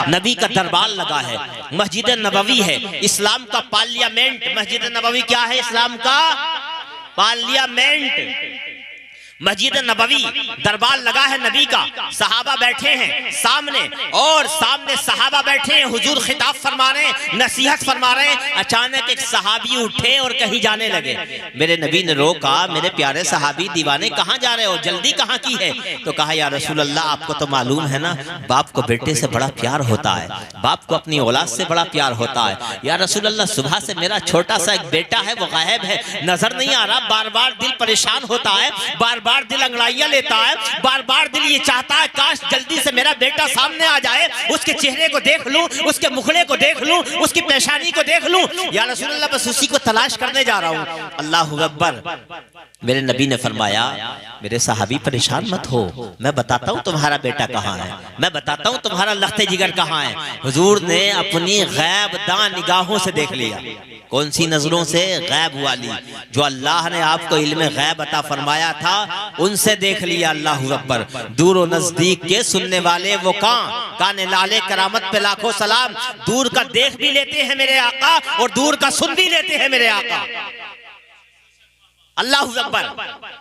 नबी का दरबार लगा है, मस्जिद नबवी है, इस्लाम का पार्लियामेंट। मस्जिद नबवी क्या है? इस्लाम का पार्लियामेंट। मस्जिद नबवी दरबार लगा है नबी का, सहाबा बैठे हैं सामने, और सामने सहाबा बैठे हैं, हुजूर खिताब फरमा रहे हैं, नसीहत फरमा रहे हैं। अचानक एक सहाबी उठे और कहीं जाने लगे। मेरे नबी ने रोका, मेरे प्यारे सहाबी दीवाने कहाँ जा रहे हो, जल्दी कहाँ की है? तो कहा या रसूल अल्लाह, आपको तो मालूम है ना, बाप को बेटे से बड़ा प्यार होता है, बाप को अपनी औलाद से बड़ा प्यार होता है। या रसूल अल्लाह, सुबह से मेरा छोटा सा एक बेटा है, वो गायब है, नजर नहीं आ रहा, बार बार दिल परेशान होता है, बार बार दिल अंगड़ाइयां लेता है, बार बार दिल ये चाहता है काश जल्दी से मेरा बेटा सामने आ जाए, उसके चेहरे को देख लूं, उसके मुखड़े को देख लूं, उसकी पेशानी को देख लूं। या रसूल अल्लाह, बस उसी को तलाश करने जा रहा हूं। अल्लाहु अकबर। मेरे नबी ने फरमाया, मेरे सहाबी परेशान मत हो, मैं बताता हूं तुम्हारा बेटा कहाँ है, मैं बताता हूं तुम्हारा लख्ते जिगर कहाँ है। हुजूर ने अपनी गैब दां निगाहों से देख लिया। कौन सी नजरों से? गैब वाली, जो अल्लाह ने आपको इल्म गैब अता फरमाया था, उनसे देख लिया। अल्लाहु अकबर। दूर और नजदीक के सुनने वाले वो काने लाले करामत पे लाखों सलाम। दूर का देख भी लेते हैं मेरे आका, और दूर का सुन भी लेते हैं मेरे आका। अल्लाहु अकबर।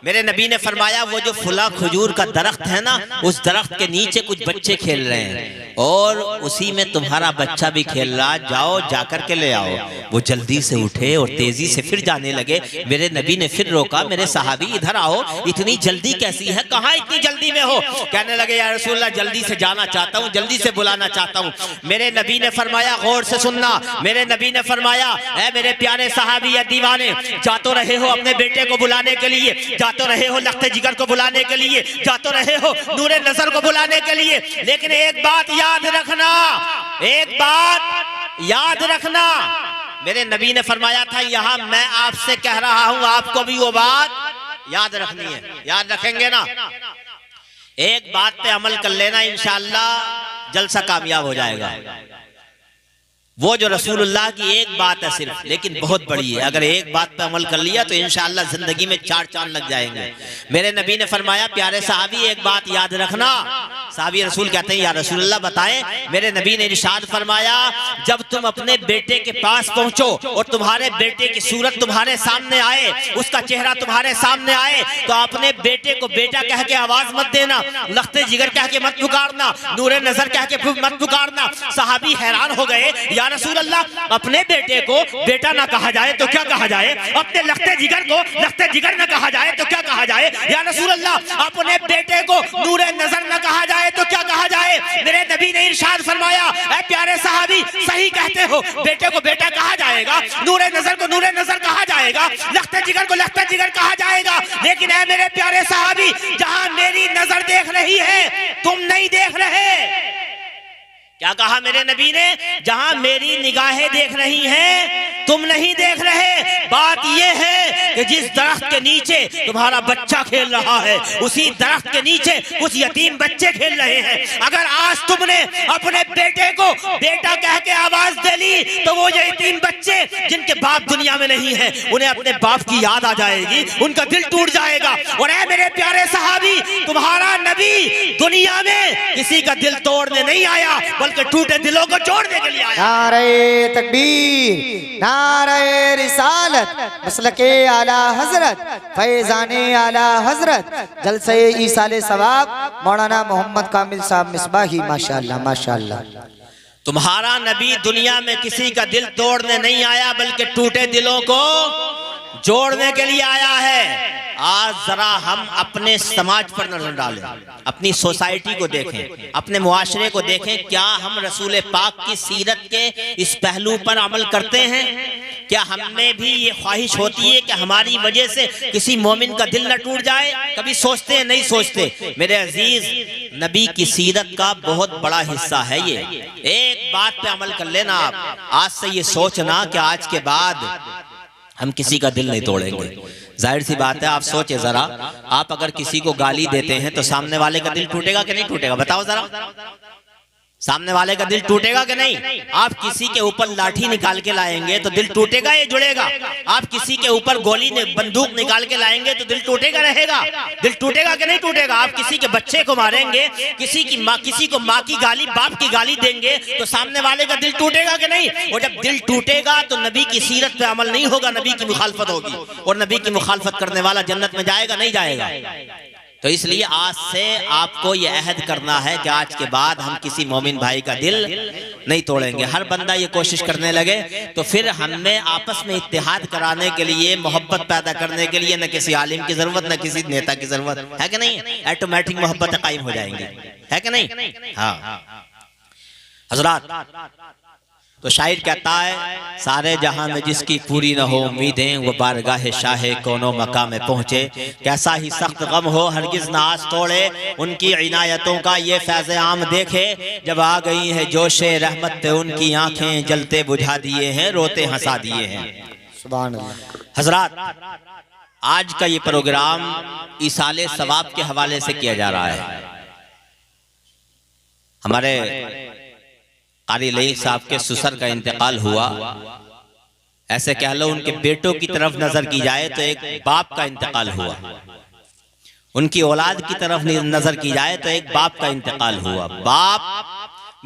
मेरे नबी ने फरमाया, वो जो फुला खजूर का दरख्त है ना, उस दरख्त के नीचे कुछ बच्चे खेल रहे हैं, और उसी में तुम्हारा बच्चा भी खेल रहा, जाओ जाकर के ले आओ। वो जल्दी से उठे और तेजी से फिर जाने लगे। मेरे नबी ने फिर रोका, मेरे सहाबी इधर आओ, इतनी जल्दी कैसी है, कहाँ इतनी जल्दी में हो? कहने लगे या रसूलल्लाह, जल्दी से जाना चाहता हूँ, जल्दी से बुलाना चाहता हूँ। मेरे नबी ने फरमाया, गौर से सुनना, मेरे नबी ने फरमाया, ऐ मेरे प्यारे सहाबी या दीवाने, जा तो रहे हो अपने बेटे को बुलाने के लिए, जा तो रहे हो लख्ते जिगर को बुलाने के लिए, जा तो रहे हो नूरे नजर को बुलाने के लिए, लेकिन एक बात याद रखना, एक बात याद रखना। मेरे नबी ने फरमाया था, यहां मैं आपसे कह रहा हूं, आपको भी वो बात याद रखनी है। याद रखेंगे ना? एक बात पे अमल कर लेना, इंशाअल्लाह जलसा कामयाब हो जाएगा। वो जो रसूलुल्लाह की एक बात है सिर्फ, लेकिन बहुत बड़ी है। अगर एक बात पे अमल कर लिया तो इंशाअल्लाह जिंदगी में 4 चांद लग जाएंगे। मेरे नबी ने फरमाया, प्यारे साहबी एक बात याद रखना। साहबी रसूल कहते हैं, या रसूलुल्लाह बताएं। मेरे नबी ने इरशाद फरमाया, जब तुम अपने बेटे के पास पहुंचो और तुम्हारे बेटे की सूरत तुम्हारे सामने आए, उसका चेहरा तुम्हारे सामने आए, तो अपने बेटे को बेटा कह के आवाज मत देना, लख्ते जिगर कह के मत पुकारना, नूरे नजर कह के मत पुकारना। साहबी हैरान हो गए, या रसूल अल्लाह, अपने बेटे को बेटा ना कहा जाए तो क्या कहा जाए? अपने लख्ते जिगर को लख्ते जिगर ना कहा जाए तो क्या कहा जाए? या रसूल अल्लाह, अपने बेटे को नूरे नजर ना कहा जाए तो क्या कहा जाए? मेरे नबी ने इरशाद फरमाया, ऐ प्यारे सहाबी, सही कहते हो, बेटे को बेटा कहा जाएगा, नूरे नजर को नूरे नजर कहा जाएगा, लख्ते जिगर को लख्ते जिगर कहा जाएगा, लेकिन ऐ मेरे प्यारे सहाबी, जहां मेरी नजर देख रही है तुम नहीं देख रहे। क्या कहा मेरे नबी ने? जहां मेरी निगाहें देख रही हैं तुम नहीं देख रहे। बात यह है कि जिस दरख्त के नीचे तुम्हारा बच्चा खेल रहा है, उसी दरख्त के नीचे कुछ यतीम बच्चे खेल रहे हैं। अगर आज तुमने अपने बेटे को बेटा कह के आवाज दे ली, तो वो यतीम बच्चे जिनके बाप दुनिया में नहीं है, उन्हें अपने बाप की याद आ जाएगी, उनका दिल टूट जाएगा। और ऐ मेरे प्यारे सहाबी, तुम्हारा नबी दुनिया में किसी का दिल तोड़ने नहीं आया, बल्कि टूटे दिलों को जोड़ने के लिए आया। नारे तकबीर, नारे रिसालत, मसलके आला हजरत, फैजाने आला हजरत, जलसे ईसाले सवाब मौलाना मोहम्मद कामिल साहब मिसबाही। माशाअल्लाह माशाअल्लाह। तुम्हारा नबी दुनिया में किसी का दिल तोड़ने नहीं आया, बल्कि टूटे दिलों को जोड़ने के लिए आया है। आज जरा हम अपने समाज पर नजर डालें, अपनी सोसाइटी को देखें, अपने मुआशरे को देखें। क्या हम रसूल पाक की सीरत के इस पहलू पर अमल करते हैं? क्या हमें भी ये ख्वाहिश होती है कि हमारी वजह से किसी मोमिन का दिल न टूट जाए? कभी सोचते हैं? नहीं सोचते। मेरे अजीज, नबी की सीरत का बहुत बड़ा हिस्सा है ये। एक बात पे अमल कर लेना आप, आज से ये सोचना कि आज के बाद हम किसी का दिल नहीं तोड़ेंगे। जाहिर सी बात है, आप सोचे जरा, आप अगर किसी को गाली देते हैं तो सामने वाले का दिल टूटेगा कि नहीं टूटेगा? बताओ जरा। सामने वाले का दिल टूटेगा कि नहीं? आप किसी के ऊपर लाठी निकाल के लाएंगे तो दिल टूटेगा या जुड़ेगा? आप किसी के ऊपर गोली ने बंदूक निकाल के लाएंगे तो दिल टूटेगा रहेगा? दिल टूटेगा कि नहीं टूटेगा? आप किसी के बच्चे को मारेंगे, किसी को माँ की गाली, बाप की गाली देंगे तो सामने वाले का दिल टूटेगा कि नहीं? और जब दिल टूटेगा तो नबी की सीरत पे अमल नहीं होगा, नबी की मुखालफत होगी, और नबी की मुखालफत करने वाला जन्नत में जाएगा नहीं जाएगा? तो इसलिए आज से आपको यह अहद करना है कि आज के बाद हम किसी मोमिन भाई का दिल नहीं तोड़ेंगे। हर बंदा ये कोशिश करने लगे तो फिर हमें आपस में इत्तेहाद कराने के लिए, मोहब्बत पैदा करने के लिए न किसी आलिम की जरूरत, न किसी नेता की जरूरत है कि नहीं? ऑटोमेटिक मोहब्बत कायम हो जाएंगी, है कि नहीं? हाँ हजरात, तो शायर कहता है, सारे जहां में जिसकी पूरी न हो उम्मीदें, वो बारगाह शाहे कोनो मकाम में पहुंचे। कैसा ही सख्त गम हो हरगिज ना आस तोड़े, उनकी इनायतों का ये फैज़ आम देखे। जब आ गई है जोशे रहमत पे उनकी आंखें, जलते बुझा दिए हैं, रोते हंसा दिए हैं। सुभान अल्लाह। हजरात, आज का ये प्रोग्राम ईसाले सवाब के हवाले से किया जा रहा है। हमारे कारी लई साहब के ससुर का इंतकाल हुआ, ऐसे कह लो उनके बेटों की तरफ नजर की जाए तो एक बाप का इंतकाल हुआ, उनकी औलाद की तरफ नजर की जाए तो एक बाप का इंतकाल हुआ। बाप,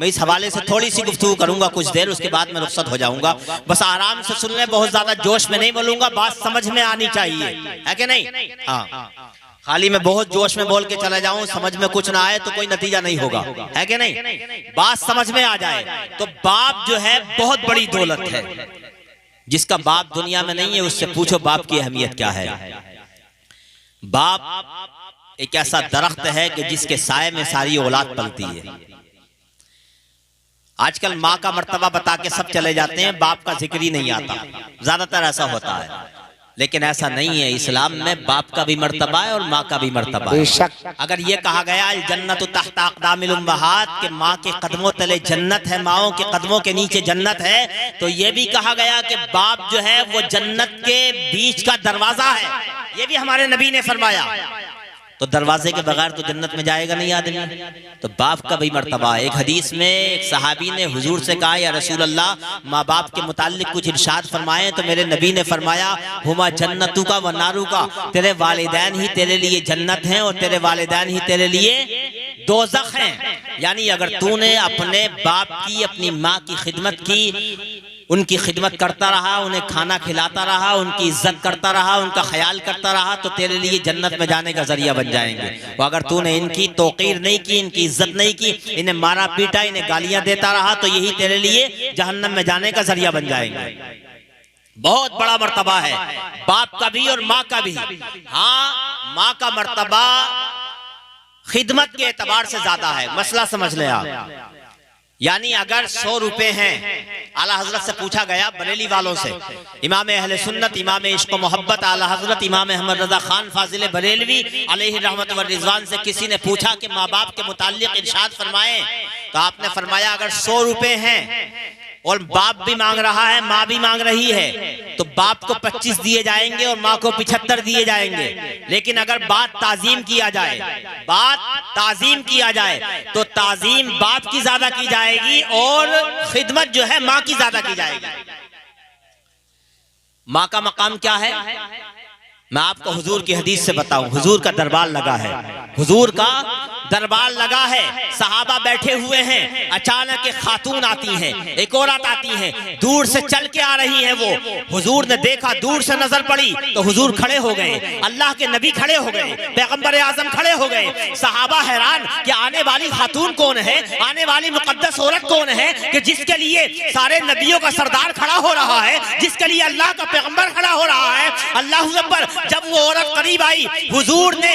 मैं इस हवाले से थोड़ी सी गुफ्तगू करूंगा कुछ देर, उसके बाद मैं रुखसत हो जाऊंगा। बस आराम से सुन लें, बहुत ज्यादा जोश में नहीं बोलूंगा, बात समझ में आनी चाहिए, है कि नहीं? हाँ, खाली मैं बहुत जोश में बोल के चला जाऊं, समझ में कुछ ना आए तो कोई नतीजा नहीं होगा, है कि नहीं? बात समझ में आ जाए तो बाप जो है बहुत बड़ी दौलत है। जिसका बाप दुनिया में नहीं है उससे पूछो बाप की अहमियत क्या है। बाप एक ऐसा दरख्त है कि जिसके साए में सारी औलाद पलती है। आजकल माँ का मर्तबा बता के सब चले जाते हैं, बाप का जिक्र ही नहीं आता, ज्यादातर ऐसा होता है, लेकिन ऐसा नहीं है। इस्लाम में बाप का भी मर्तबा है और माँ का भी मर्तबा है। अगर ये कहा गया जन्नत तहता अक़दामिल उम्महात, के माँ के कदमों तले जन्नत है, माओं के कदमों के नीचे जन्नत है, तो ये भी कहा गया कि बाप जो है वो जन्नत के बीच का दरवाजा है। ये भी हमारे नबी ने फरमाया। तो दरवाजे के बगैर तो जन्नत में जाएगा नहीं आदमी। तो बाप का भी मर्तबा। एक हदीस में एक सहाबी ने हुजूर से कहा, या रसूल अल्लाह, माँ बाप के मुताल्लिक कुछ इरशाद फरमाए। तो मेरे नबी ने फरमाया, हुमा जन्नतु का व नारू का, तेरे वालिदैन ही तेरे लिए जन्नत हैं और तेरे वालिदैन ही तेरे लिए दोज़ख हैं। यानी अगर तूने अपने बाप की, अपनी माँ की खिदमत की, उनकी खिदमत करता रहा, उन्हें खाना खिलाता रहा, उनकी इज्जत करता रहा, उनका ख्याल करता रहा, तो तेरे लिए जन्नत में जाने का जरिया बन जाएंगे। और अगर तूने इनकी तौकीर नहीं की, इनकी इज्जत नहीं की, इन्हें मारा पीटा, इन्हें गालियां देता रहा, तो यही तेरे लिए जहन्नम में जाने का जरिया बन जाएंगे। बहुत बड़ा मर्तबा है बाप का भी और माँ का भी। हाँ, माँ का मर्तबा खिदमत के एतबार से ज्यादा है। मसला समझ लें आप। यानी अगर 100 रुपए हैं, आला हजरत से पूछा गया बरेली वालों से, इमाम अहले सुन्नत, इमाम इश्क मोहब्बत आला हजरत इमाम अहमद रजा खान फाजिल बरेलवी अलैहि रहमत व रिजवान से किसी ने पूछा कि माँ बाप के मुताल्लिक इरशाद फरमाएं। तो आपने फरमाया अगर 100 रुपए हैं और बाप भी मांग रहा है, माँ भी मांग रही है, तो बाप को 25 दिए जाएंगे और माँ को 75 दिए जाएंगे। लेकिन अगर बात ताजीम किया जाए, तो ताजीम बाप की ज्यादा की जाएगी और खिदमत जो है माँ की ज्यादा की जाएगी। माँ का मकाम क्या है? मैं आपको हुजूर की हदीस से बताऊं। हुजूर का दरबार लगा है, हुजूर का दरबार लगा है, सहाबा बैठे हुए हैं, अचानक एक खातून आती हैं, एक औरत आती है, दूर से चल के आ रही है। वो हुजूर ने देखा, दूर से नजर पड़ी तो हुजूर खड़े हो गए, अल्लाह के नबी खड़े हो गए, पैगंबर आजम खड़े हो गए। सहाबा हैरान कि आने वाली खातून कौन है, आने वाली मुकद्दस औरत कौन है कि जिसके लिए सारे नबियों का सरदार खड़ा हो रहा है, जिसके लिए अल्लाह का पैगंबर खड़ा हो रहा है। अल्लाह अकबर। जब वो औरत करीब आई, हुजूर ने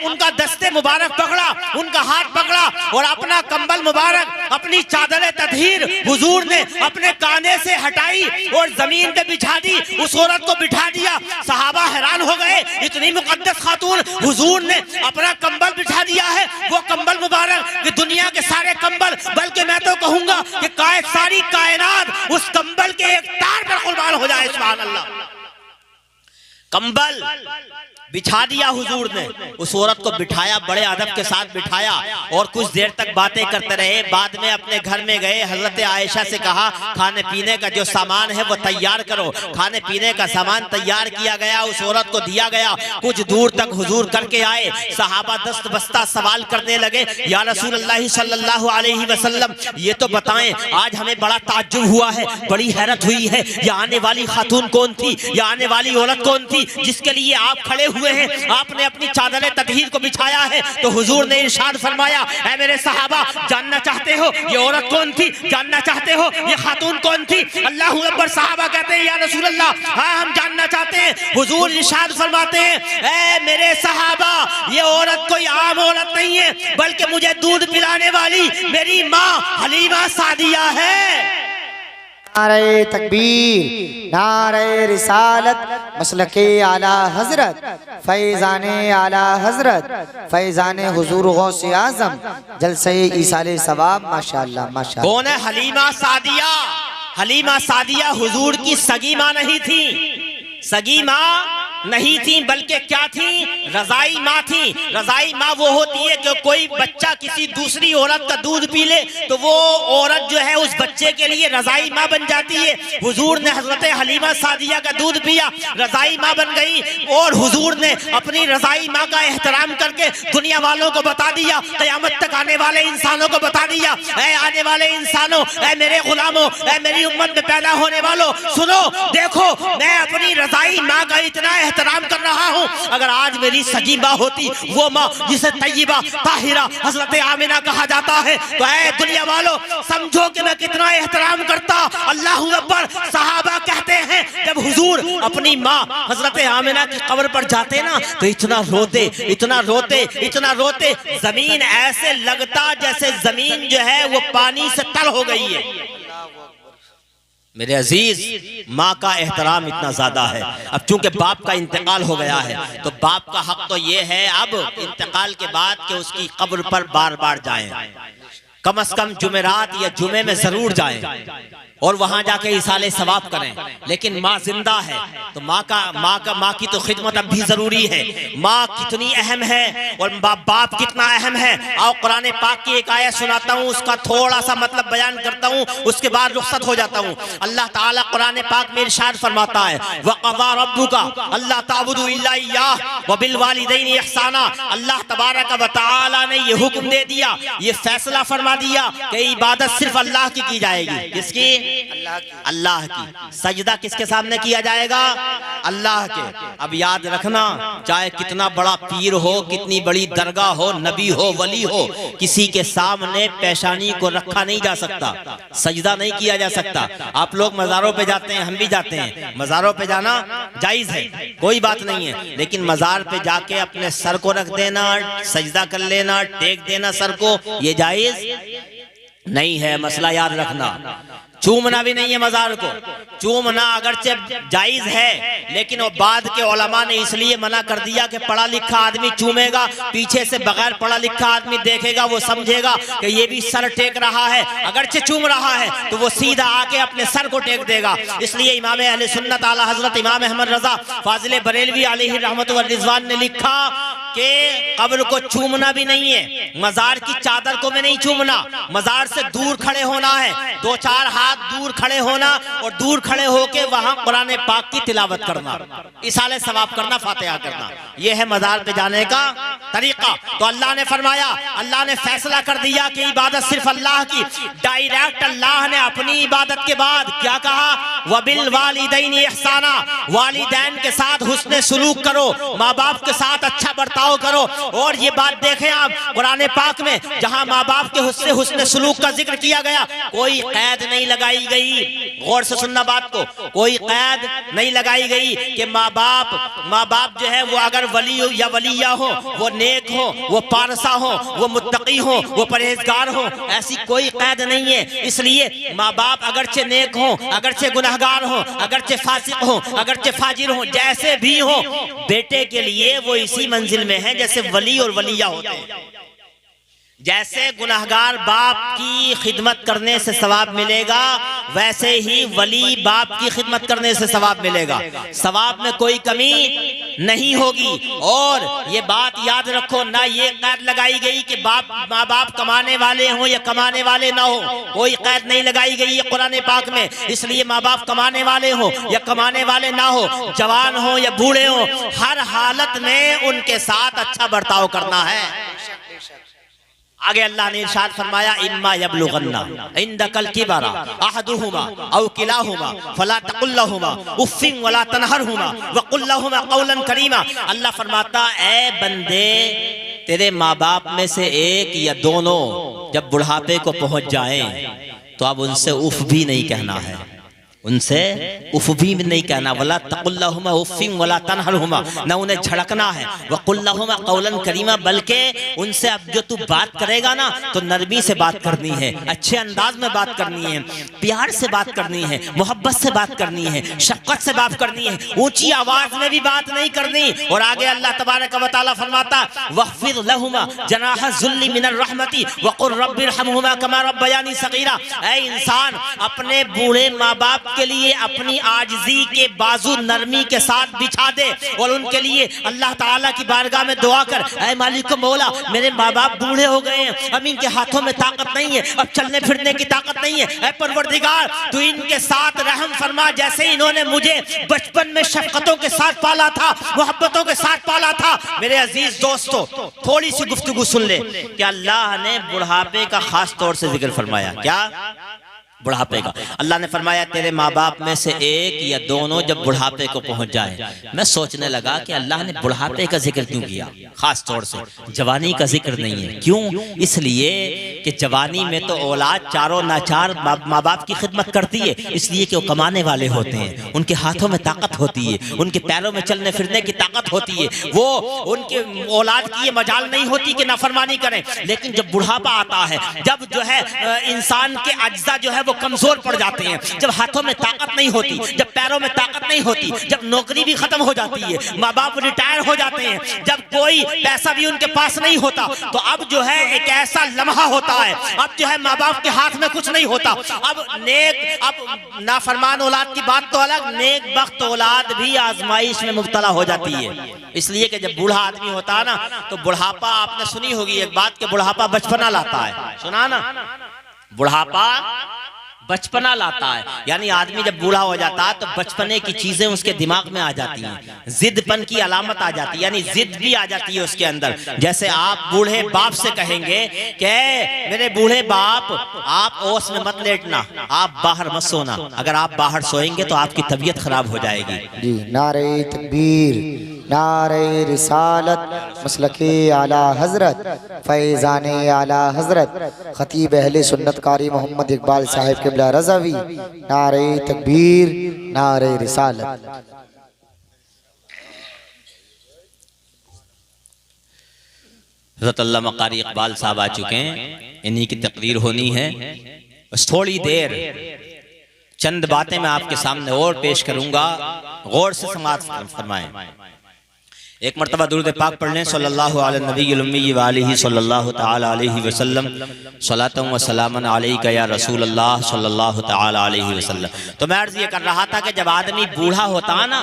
उनका दस्ते मुबारक पकड़ा, उनका हाथ पकड़ा और अपना कंबल मुबारक, अपनी चादर तदहीर हुजूर ने अपने कांधे से हटाई और जमीन पे बिछा दी, उस औरत को बिठा दिया। सहाबा हैरान हो गए, इतनी मुकद्दस खातून, हुजूर ने अपना कंबल बिछा दिया है। वो कंबल मुबारक कि दुनिया के सारे कंबल, बल्कि मैं तो कहूंगा कि सारी कायनात उस कंबल के एक तार पर कुर्बान हो जाए। सुभान अल्लाह। कंबल बिछा दिया हुजूर ने, उस औरत को बिठाया, बड़े अदब के साथ बिठाया और कुछ देर तक बातें करते रहे। बाद में अपने घर में गए, हजरत आयशा से कहा खाने पीने का जो सामान है वो तैयार करो। खाने पीने का सामान तैयार किया गया, उस औरत को दिया गया। कुछ दूर तक हुजूर करके आए, सहाबा दस्त बस्ता सवाल करने लगे, या रसूल अल्लाह सल्लल्लाहु अलैहि वसल्लम ये तो बताएं, आज हमें बड़ा ताज्जुब हुआ है, बड़ी हैरत हुई है, ये आने वाली खातून कौन थी, ये आने वाली औरत कौन थी जिसके लिए आप खड़े हुए हैं, आपने अपनी चादर तकहीर को बिछाया है। तो हुजूर ने इरशाद फरमाया, ऐ मेरे सहाबा, जानना चाहते हो ये औरत कौन थी, जानना चाहते हो ये खातून कौन थी? अल्लाहु अकबर। सहाबा कहते हैं, या रसूल अल्लाह, हाँ हम जानना चाहते हैं। हुजूर इरशाद फरमाते हैं, ऐ मेरे सहाबा, ये औरत कोई आम औरत नहीं है, बल्कि मुझे दूध पिलाने वाली मेरी माँ हलीमा सादिया है। नारे तकबीर, नारे रिसालत, मसलके आला हजरत, फैजाने आला हजरत, फैजाने हुजूर गौसे आजम, जलसे ईसाले सवाब। माशाअल्लाह माशाअल्लाह। कौन है हलीमा सादिया? हलीमा सादिया हुजूर की सगी माँ नहीं थी, सगी माँ नहीं थी, बल्कि क्या थी? रजाई माँ थी। रजाई माँ वो होती है कि कोई बच्चा किसी दूसरी औरत का दूध पी ले तो वो औरत जो है उस बच्चे के लिए रजाई माँ बन जाती है। हुजूर ने हजरत हलीमा सादिया का दूध पिया, रजाई माँ बन गई, और हुजूर ने अपनी रजाई माँ का एहतराम करके दुनिया वालों को बता दिया, क़यामत तक आने वाले इंसानों को बता दिया, ऐ आने वाले इंसानों, ऐ मेरे गुलामों, ऐ मेरी उम्मत में पैदा होने वालों, सुनो, देखो, मैं अपनी रजाई माँ का इतना एहतराम कर रहा हूँ। अगर आज मेरी सगी माँ होती, वो माँ जिसे तय्यबा ताहिरा हजरत आमिना कहा जाता है, तो ऐ दुनिया वालों समझो कि मैं कितना एहतराम करता। अल्लाहु अकबर। सहाबा कहते हैं, जब हुजूर अपनी माँ हजरत आमिना की कब्र पर जाते ना तो इतना रोते, इतना रोते, इतना रोते, जमीन ऐसे लगता जैसे जमीन जो है वो पानी से तर हो गई है। मेरे अजीज, माँ का एहतराम इतना ज्यादा है। अब चूंकि बाप का इंतकाल हो गया है तो बाप का हक तो ये है अब इंतकाल के बाद कि उसकी कब्र पर बार बार जाएं, कम से कम जुमेरात या जुमे में जरूर जाएं और वहां जाके इसाले सवाब करें। लेकिन माँ जिंदा है तो माँ की तो खिदमत अब भी जरूरी है। माँ कितनी अहम है और बाप कितना अहम है। आओ कुरान पाक की एक आयत सुनाता हूँ, उसका थोड़ा सा मतलब बयान करता हूँ, उसके बाद रुखसत हो जाता हूँ। अल्लाह ताला कुरान पाक में इरशाद फरमाता है, वक़ज़ा रब्बुका अल्ला ताबुदू इल्ला इय्याह व बिल वालिदैनि इहसाना। अल्लाह तबारक व तआला ने ये हुक्म दे दिया, ये फैसला फरमा दिया कि इबादत सिर्फ अल्लाह की जाएगी। किसकी? अल्लाह की। सजदा किसके सामने किया जाएगा? अल्लाह के। अब याद रखना, चाहे कितना बड़ा पीर हो, कितनी बड़ी दरगाह हो, नबी हो, वली हो, किसी के सामने पेशानी को रखा नहीं जा सकता, सजदा नहीं किया जा सकता। आप लोग मज़ारों पे जाते हैं, हम भी जाते हैं, मज़ारों पे जाना जायज़ है, कोई बात नहीं है, लेकिन मज़ार पे जाके अपने सर को रख देना, सजदा कर लेना, टेक देना सर को, ये जायज़ नहीं है। मसला याद रखना। चूमना भी नहीं है मज़ार को। चूमना अगरचे जायज़ है, लेकिन वो बाद के उलमा ने इसलिए मना कर दिया कि पढ़ा लिखा आदमी चूमेगा, पीछे से बगैर पढ़ा लिखा आदमी देखेगा, वो समझेगा कि ये भी सर टेक रहा है, अगरचे चूम रहा है तो वो सीधा आके अपने सर को टेक देगा। इसलिए इमाम अहले सुन्नत आला हजरत इमाम अहमद रजा फाजिल बरेलवी अलैहि रहमत व रिज़वान ने लिखा कि कब्र को चूमना भी नहीं है, मज़ार की चादर को भी नहीं चूमना, मज़ार से दूर खड़े होना है, 2-4 हाथ दूर खड़े होना और दूर खड़े होके वहां कुरान पाक की तिलावत करना, इसाले सवाब करना, फातिहा करना, यह है मज़ार पे जाने का तरीका। तो अल्लाह ने फरमाया, अल्लाह ने फैसला कर दिया कि इबादत सिर्फ अल्लाह की। डायरेक्ट अल्लाह ने अपनी इबादत के बाद क्या कहा? वबिल वालिदैनि इहसाना, वालिदैन के साथ हुस्न सुलूक करो, माँ बाप के साथ अच्छा बर्ताव करो। और ये बात देखें आप कुरान पाक में, जहां माँ बाप के हुस्न सुलूक का जिक्र किया गया, कोई कैद नहीं लगाई गई। गौर से सुनना बात को, कोई कैद नहीं लगाई गई कि माँ बाप जो है वो अगर वली हो या वलिया हो, वो नेक हो, वो पारसा हो, वो मुत्तकी हो, वो परहेजगार हो, ऐसी कोई कैद नहीं है। इसलिए माँ बाप अगरचे नेक हो, अगरचे गुनहगार हो, अगरचे फासिक हो, अगरचे फाजिर हो, जैसे भी हो, बेटे के लिए वो इसी मंजिल में है जैसे वली और वलिया होते हैं। जैसे गुनहगार बाप की खिदमत करने से सवाब मिलेगा, वैसे ही वली बाप की खिदमत करने से सवाब मिलेगा। सवाब में कोई कमी नहीं होगी। और ये बात याद रखो, ना ये कैद लगाई गई कि माँ बाप कमाने वाले हों या कमाने वाले ना हो, कोई कैद नहीं लगाई गई है कुरान पाक में। इसलिए माँ बाप कमाने वाले हों या कमाने वाले ना हो, जवान हो या बूढ़े हो, हर हालत में उनके साथ अच्छा बर्ताव करना है। आगे अल्लाह ने इरशाद फरमाया, इम्मा यबलुगन्ना इंदकल किबरा अहदुहुमा औ किलाहुमा फला तकुल लहुमा उफ्फिन वला तनहरहुमा वकुल लहुमा कौलन करीमा। अल्लाह फरमाता, ए बंदे, तेरे माँ बाप में से एक या दोनों जब बुढ़ापे को पहुंच जाएं तो अब उनसे उफ भी नहीं कहना है, उनसे उफ भी नहीं कहना। वला तकुल्लहुमा उफ्फिन वला तनहरहुमा, न उन्हें झड़कना है। वकुल्लहुमा कौलन करीमा, बल्कि उनसे अब जो तू बात करेगा ना तो नरमी से बात करनी है, अच्छे अंदाज में बात करनी है, प्यार से बात करनी है, मोहब्बत से बात करनी है, शफ़क़त से बात करनी है, ऊंची आवाज में भी बात नहीं करनी। और आगे अल्लाह तबारक व तआला फरमाता, वख़्फ़िद लहुमा जनाह ज़ुल्ली मिनर रहमती वक़ुल रब्बिरहमहुमा कमा रब्बयानी सग़ीरा। ऐ इंसान, अपने बूढ़े माँ बाप के लिए अपनी आजिज़ी के बाजू नरमी के साथ बिछा दे और उनके लिए अल्लाह ताला की बारगाह में दुआ कर, ऐ मालिक मौला, मेरे माँ बाप बूढ़े हो गए हैं, अब इनके हाथों में ताकत नहीं है, अब चलने फिरने की ताकत नहीं है। ऐ परवरदिगार, तू इनके साथ रहम फरमा, जैसे इन्होंने मुझे बचपन में शफ़क़तों के साथ पाला था, मोहब्बतों के साथ पाला था। मेरे अजीज दोस्तों, थोड़ी सी गुफ्तगू सुन ले कि अल्लाह ने बुढ़ापे का खास तौर से जिक्र फरमाया। क्या? बुढ़ापे का। अल्लाह ने फरमाया, तेरे माँ बाप में से एक या दोनों जब बुढ़ापे को पहुंच जाए। मैं सोचने लगा कि अल्लाह ने बुढ़ापे का जिक्र क्यों किया खास तौर से, जवानी का जिक्र नहीं है। क्यों? इसलिए कि जवानी में तो औलाद चारों नाचार माँ बाप की खिदमत करती है, इसलिए कि वो कमाने वाले होते हैं, उनके हाथों में ताकत होती है, उनके पैरों में चलने फिरने की ताकत होती है, वो उनके औलाद की ये मजाल नहीं होती कि नाफरमानी करें। लेकिन जब बुढ़ापा आता है, जब जो है इंसान के अज्जा जो है कमजोर पड़ जाते हैं, जब हाथों में ताकत नहीं होती, जब पैरों में ताकत नहीं होती, जब नौकरी भी खत्म हो जाती है, माँ बाप रिटायर हो जाते हैं, जब कोई पैसा भी उनके पास नहीं होता, तो अब जो है एक ऐसा लम्हा होता है, अब जो है माँ बाप के हाथ में कुछ नहीं होता। अब नाफरमान औलाद की बात तो अलग, नेक बख्त औलाद भी आजमाइश में मुब्तला हो जाती है। इसलिए कि जब बूढ़ा आदमी होता है ना, तो बुढ़ापा, आपने सुनी होगी एक बात कि बुढ़ापा बचपना लाता है, सुना ना? बुढ़ापा बचपना लाता है, यानी आदमी जब बूढ़ा हो जाता है तो बचपने की चीजें उसके दिमाग में आ जाती हैं, जिद्दपन की अलामत आ जाती है, यानी जिद भी आ जाती है उसके अंदर। जैसे आप बूढ़े बाप से कहेंगे कि मेरे बूढ़े बाप, आप ओस में मत लेटना, आप बाहर मत सोना, अगर आप बाहर सोएंगे तो आपकी तबीयत खराब हो जाएगी। जी, नारे तकबीर, नारे रिसालत, मसलके आला हजरत, फैज़ाने आला हजरत खतीब अहले सुन्नत कारी मोहम्मद इकबाल साहिब क़िबला रज़वी। नारे तकबीर, नारे रिसालत। हज़रत अल्लामा कारी इकबाल साहब आ चुके हैं, इन्हीं की तकरीर होनी है। बस थोड़ी देर चंद बातें मैं आपके सामने और पेश करूंगा, गौर से समाअत फरमाएं। एक मरतबा दुरूद पाक पढ़ लें, सल्लल्लाहु अला नबील उम्मी व आलिहि सल्लल्लाहु तआला अलैहि वसल्लम, सलातन व सलामन अलैका या रसूल अल्लाह सल्लल्लाहु तआला अलैहि वसल्लम। तो मैं अर्ज़ ये कर रहा था कि जब आदमी बूढ़ा होता है ना,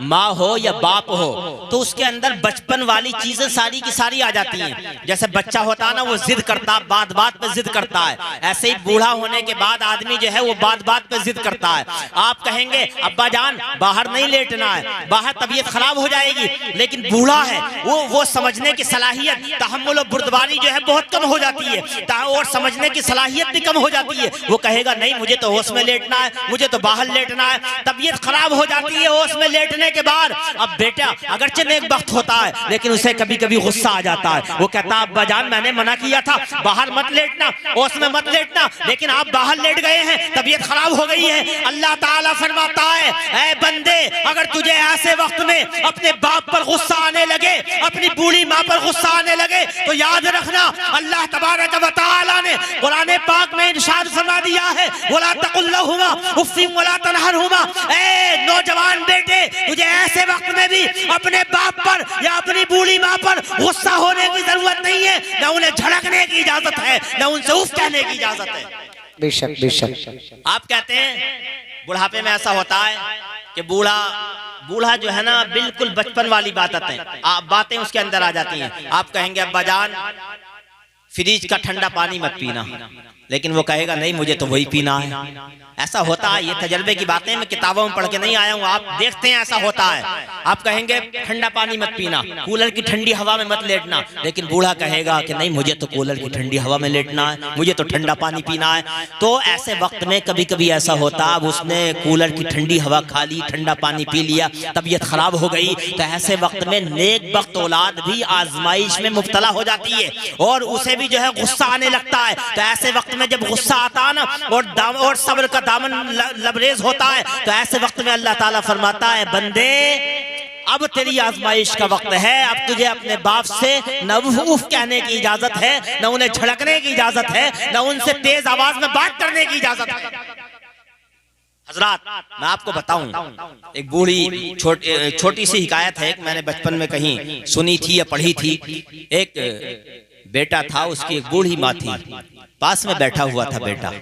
माँ हो या बाप हो, तो उसके अंदर बचपन वाली चीजें सारी की सारी आ जाती हैं। जैसे बच्चा होता है ना, वो जिद करता, बात बात पे जिद करता है, ऐसे ही बूढ़ा होने के बाद आदमी जो है वो बात बात पे जिद करता है। आप कहेंगे अब्बा जान बाहर नहीं लेटना है, बाहर तबीयत खराब हो जाएगी, लेकिन बूढ़ा है, वो समझने की सलाहियत, तहम्मुल और बुर्दबारी जो है बहुत कम हो जाती है, और समझने की सलाहियत भी कम हो जाती है। वो कहेगा नहीं, मुझे तो होश में लेटना है, मुझे तो बाहर लेटना है। तबीयत खराब हो जाती है होश में लेटने के बाद। अब बेटा अगरचे नेक वक्त होता है, लेकिन उसे कभी कभी गुस्सा आ जाता है। वो कहता अब्बा जान मैंने मना किया था, बाहर मत लेटना, होश में मत लेटना, लेकिन आप बाहर लेट गए हैं, तबीयत खराब हो गई है। अल्लाह ताला फरमाता है, ऐ बंदे, अगर तुझे ऐसे वक्त में अपने बाप पर गुस्सा गुस्सा आने लगे, अपनी बूढ़ी माँ पर गुस्सा आने लगे, तो याद रखना अल्लाह तबारक व तआला ने कुरान पाक में इरशाद फरमा दिया है, वला तकुल लहुमा उफ्फिन वला तनहरहुमा, ए नौजवान बेटे, तुझे ऐसे वक्त में भी अपने बाप पर या अपनी बूढ़ी माँ पर गुस्सा होने की जरूरत नहीं है, न उन्हें झड़कने की इजाजत है, न उनसे उफ कहने की इजाजत है। बेशक बेशक। आप कहते हैं बुढ़ापे में ऐसा होता है कि बूढ़ा जो है ना बिल्कुल बचपन वाली बातें उसके अंदर आ जाती हैं। आप कहेंगे अब्बा जान फ्रिज का ठंडा पानी मत पीना, लेकिन वो कहेगा नहीं मुझे तो वही पीना है। ऐसा होता है, ये तजर्बे की बातें मैं किताबों में पढ़ के नहीं आया हूँ, आप देखते हैं ऐसा होता है। आप कहेंगे ठंडा पानी मत पीना, कूलर की ठंडी हवा में मत लेटना, लेकिन बूढ़ा कहेगा कि नहीं मुझे तो कूलर की ठंडी हवा में लेटना है, मुझे तो ठंडा पानी पीना है। तो ऐसे वक्त में कभी कभी ऐसा होता, अब उसने कूलर की ठंडी हवा खा ली, ठंडा पानी पी लिया, तबीयत खराब हो गई, तो ऐसे वक्त में नेक बख्त औलाद भी आजमाइश में मुब्तला हो जाती है और उसे भी जो है गुस्सा आने लगता है। तो ऐसे वक्त में जब गुस्सा आता है ना और सब्र का दामन लबरेज होता है, तो ऐसे वक्त में अल्लाह ताला फरमाता है बंदे अब तेरी आजमाइश का वक्त है, अब तुझे अपने बाप से न उफ कहने की इजाजत है, न उन्हें झड़कने की इजाजत है, न उनसे तेज आवाज में बात करने की इजाजत है। हजरात मैं आपको बताऊं, एक बूढ़ी छोटी सी हिकायत है, एक मैंने बचपन में कहीं सुनी थी या पढ़ी थी। एक बेटा था, उसकी एक बूढ़ी माँ थी, पास में बैठा हुआ था बेटा।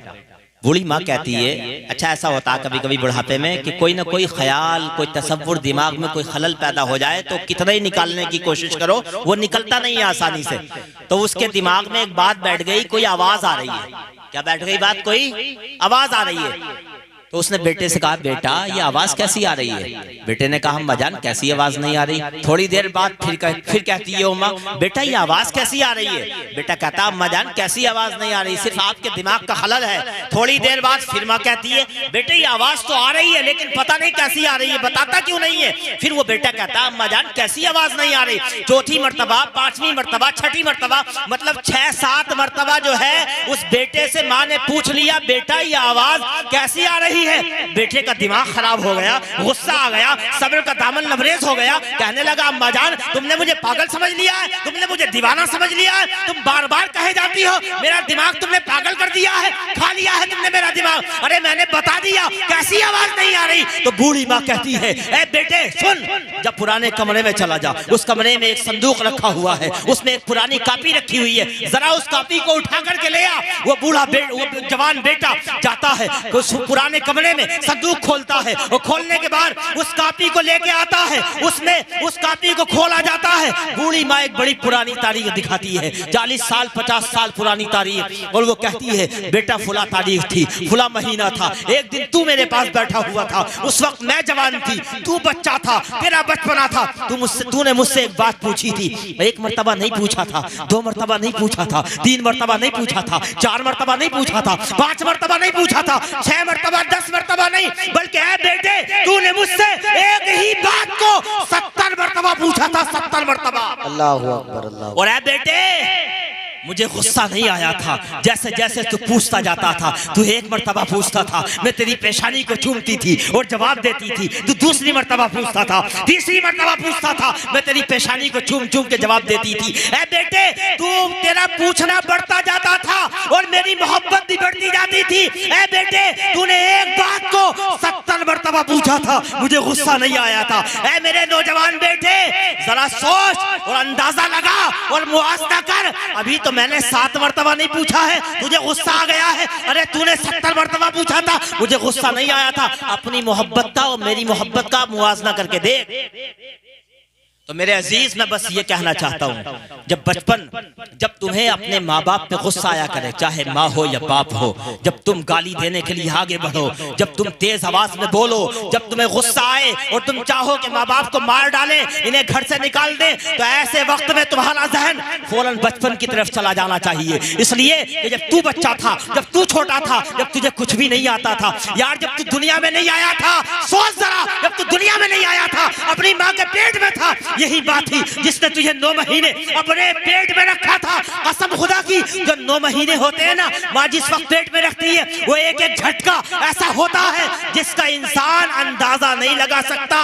बूढ़ी माँ कहती है, अच्छा ऐसा होता है कभी कभी बुढ़ापे में कि कोई ना कोई ख्याल, कोई तसव्वुर दिमाग में कोई खलल पैदा हो जाए, तो कितना ही निकालने की कोशिश करो वो निकलता नहीं है आसानी से। तो उसके दिमाग में एक बात बैठ गई, कोई आवाज आ रही है। क्या बैठ गई बात? कोई आवाज आ रही है। तो उसने बेटे से कहा बेटा ये आवाज कैसी आ रही है? बेटे ने कहा अम्मा जान कैसी आवाज नहीं आ रही। थोड़ी देर बाद फिर कहती है उम्मा बेटा ये आवाज कैसी आ रही है? बेटा कहता अम्मा जान कैसी आवाज नहीं आ रही, सिर्फ आपके दिमाग का खलल है। थोड़ी देर बाद फिर माँ कहती है बेटे ये आवाज तो आ रही है लेकिन पता नहीं कैसी आ रही है, बताता क्यों नहीं है? फिर वो बेटा कहता अम्मा जान कैसी आवाज नहीं आ रही। चौथी मर्तबा, पांचवी मर्तबा, छठी मर्तबा, मतलब 6-7 मर्तबा जो है उस बेटे से माँ ने पूछ लिया बेटा ये आवाज कैसी आ रही है। बेटे का दिमाग खराब हो गया, गुस्सा आ गया, सब्र का दामन लबरेज हो गया, कहने लगा अम्मा जान तुमने मुझे पागल समझ लिया है, तुमने मुझे दीवाना समझ लिया है, तुम बार बार कहे जाती हो मेरा दिमाग तुमने पागल कर दिया है, खा लिया है तुमने मेरा दिमाग। अरे मैंने बता दिया कैसी आवाज नहीं आ रही। तो बूढ़ी माँ कहती है ए बेटे सुन, जब पुराने कमरे में चला जा, उस कमरे में एक संदूक रखा हुआ है, उसमें एक पुरानी कॉपी रखी हुई है, जरा उस कॉपी को उठा करके ले आ। वो वो जवान बेटा जाता है उस पुराने कमरे में, संदूक खोलता है और खोलने के बाद उस कॉपी को लेके आता है, उसमें उस कॉपी को खोला जाता है। बूढ़ी माँ एक बड़ी पुरानी तारीख दिखाती है, 40 साल 50 साल पुरानी तारीख, और वो कहती है बेटा फुला तारीख थी, फुला महीना था, एक दिन तू मेरे पास बैठा हुआ था, उस वक्त मैं जवान थी, तू बच्चा था, तेरा बचपना था, तूने मुझसे एक बात पूछी थी। एक मर्तबा नहीं पूछा था, 2 मर्तबा नहीं पूछा था, 3 मर्तबा नहीं पूछा था, 4 मर्तबा नहीं पूछा था, 5 मर्तबा नहीं पूछा था, 6 मर्तबा 10 मर्तबा नहीं, बल्कि है बेटे तूने मुझसे एक ही बात को 70 मर्तबा पूछा था, 70 मर्तबा। अल्लाहु अकबर, अल्लाह। और है बेटे मुझे गुस्सा नहीं आया था, जैसे जैसे तू पूछता जाता था, तू एक मर्तबा पूछता था, मैं तेरी पेशानी को चूमती थी और जवाब देती थी, तू दूसरी मर्तबा पूछता था, तीसरी मर्तबा पूछता था, मैं तेरी पेशानी को चूम चूम के जवाब देती थी। ए बेटे तू तेरा पूछना बढ़ता जाता था और मेरी मोहब्बत भी बढ़ती जाती थी। ए बेटे तूने एक बात को 70 मर्तबा पूछा था, मुझे गुस्सा नहीं आया था। ए मेरे नौजवान बेटे जरा सोच और अंदाजा लगा और मुआसना कर, अभी तो मैंने 7 मर्तबा नहीं पूछा है, तुझे गुस्सा आ गया है। अरे तूने 70 मर्तबा पूछा था, मुझे गुस्सा नहीं आया था। अपनी मोहब्बत का और मेरी मोहब्बत का मुआवजा करके देख। तो मेरे अजीज मैं बस ये कहना चाहता हूँ, जब तुम्हें अपने माँ बाप पे गुस्सा आया करे, चाहे माँ हो या बाप हो, जब तुम गाली देने के लिए आगे बढ़ो, जब तुम तेज आवाज में बोलो, जब तुम्हें गुस्सा आए और तुम चाहो कि माँ बाप को मार डालें, इन्हें घर से निकाल दें, तो ऐसे वक्त में तुम्हारा जहन फौरन बचपन की तरफ चला जाना चाहिए। इसलिए कि जब तू बच्चा था, जब तू छोटा था, जब तुझे कुछ भी नहीं आता था यार, जब तू दुनिया में नहीं आया था, सोच जरा, जब तू दुनिया में नहीं आया था, अपनी माँ के पेट में था, यही बात थी जिसने तुझे 9 महीने अपने पेट में रखा था। कसम खुदा की, जो 9 महीने होते हैं ना, माँ जिस वक्त पेट में रखती है वो एक एक झटका ऐसा होता है जिसका इंसान अंदाजा नहीं लगा सकता।